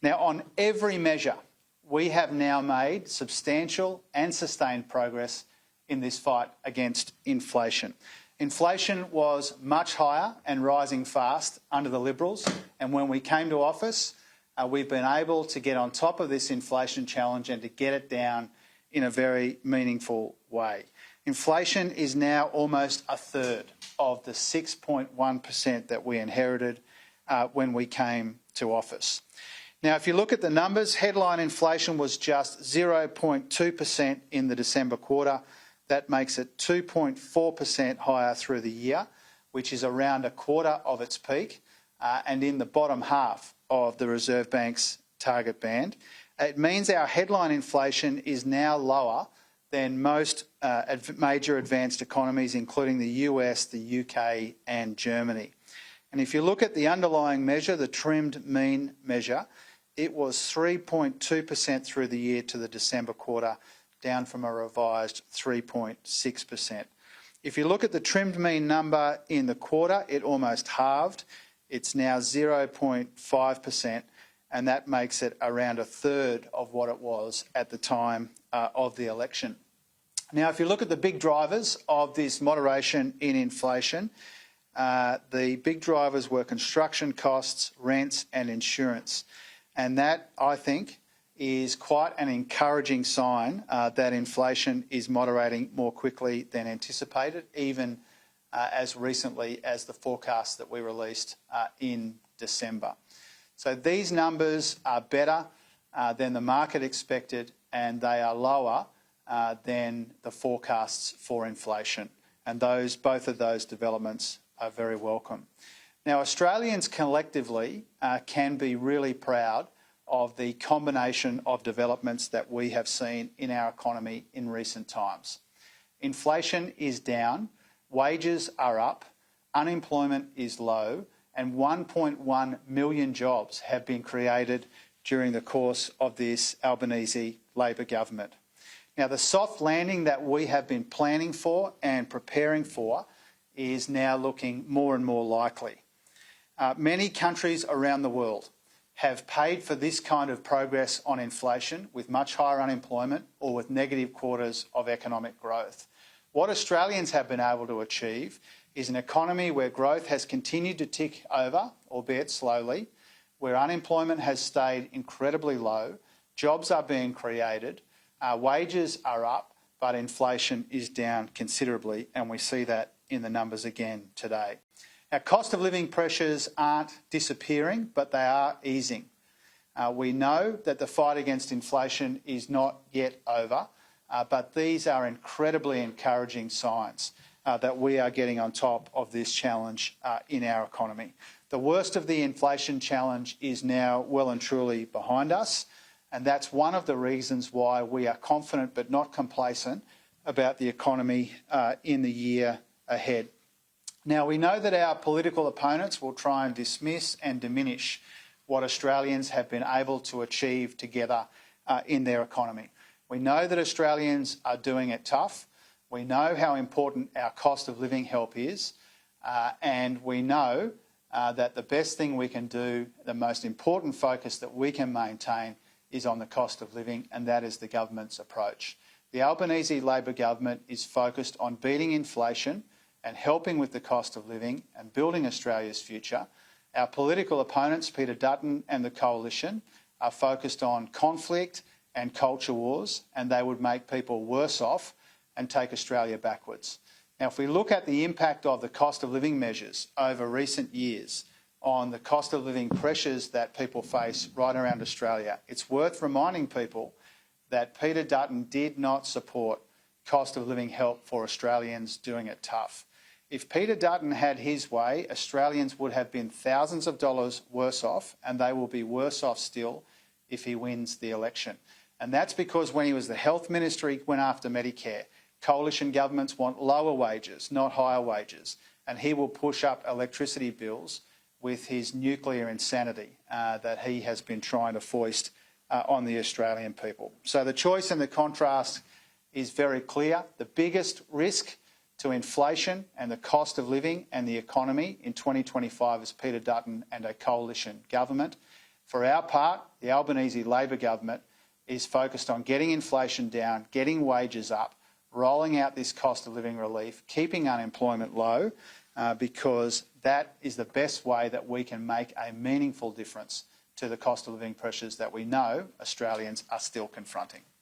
Now, on every measure, we have now made substantial and sustained progress in this fight against inflation. Inflation was much higher and rising fast under the Liberals, and when we came to office, we've been able to get on top of this inflation challenge and to get it down in a very meaningful way. Inflation is now almost a third of the 6.1% that we inherited when we came to office. Now, if you look at the numbers, headline inflation was just 0.2% in the December quarter. That makes it 2.4% higher through the year, which is around a quarter of its peak and in the bottom half of the Reserve Bank's target band. It means our headline inflation is now lower than most major advanced economies, including the US, the UK and Germany. And if you look at the underlying measure, the trimmed mean measure, it was 3.2% through the year to the December quarter, down from a revised 3.6%. If you look at the trimmed mean number in the quarter, it almost halved. It's now 0.5%, and that makes it around a third of what it was at the time of the election. Now, if you look at the big drivers of this moderation in inflation, the big drivers were construction costs, rents and insurance. And that, I think, is quite an encouraging sign that inflation is moderating more quickly than anticipated, even as recently as the forecast that we released in December. So these numbers are better than the market expected, and they are lower than the forecasts for inflation. And both of those developments are very welcome. Now, Australians collectively can be really proud of the combination of developments that we have seen in our economy in recent times. Inflation is down, wages are up, unemployment is low, and 1.1 million jobs have been created during the course of this Albanese Labor government. Now, the soft landing that we have been planning for and preparing for is now looking more and more likely. Many countries around the world have paid for this kind of progress on inflation with much higher unemployment or with negative quarters of economic growth. What Australians have been able to achieve is an economy where growth has continued to tick over, albeit slowly, where unemployment has stayed incredibly low, jobs are being created, wages are up, but inflation is down considerably, and we see that in the numbers again today. Our cost of living pressures aren't disappearing, but they are easing. We know that the fight against inflation is not yet over, but these are incredibly encouraging signs that we are getting on top of this challenge in our economy. The worst of the inflation challenge is now well and truly behind us, and that's one of the reasons why we are confident but not complacent about the economy in the year ahead. Now, we know that our political opponents will try and dismiss and diminish what Australians have been able to achieve together in their economy. We know that Australians are doing it tough. We know how important our cost of living help is, and we know that the best thing we can do, the most important focus that we can maintain, is on the cost of living, and that is the government's approach. The Albanese Labor government is focused on beating inflation and helping with the cost of living and building Australia's future. Our political opponents, Peter Dutton and the Coalition, are focused on conflict and culture wars, and they would make people worse off and take Australia backwards. Now, if we look at the impact of the cost of living measures over recent years on the cost of living pressures that people face right around Australia, it's worth reminding people that Peter Dutton did not support cost of living help for Australians doing it tough. If Peter Dutton had his way, Australians would have been thousands of dollars worse off, and they will be worse off still if he wins the election. And that's because when he was the health minister, he went after Medicare. Coalition governments want lower wages, not higher wages, and he will push up electricity bills with his nuclear insanity that he has been trying to foist on the Australian people. So the choice and the contrast is very clear. The biggest risk to inflation and the cost of living and the economy in 2025 is Peter Dutton and a coalition government. For our part, the Albanese Labor government is focused on getting inflation down, getting wages up, rolling out this cost of living relief, keeping unemployment low, because that is the best way that we can make a meaningful difference to the cost of living pressures that we know Australians are still confronting.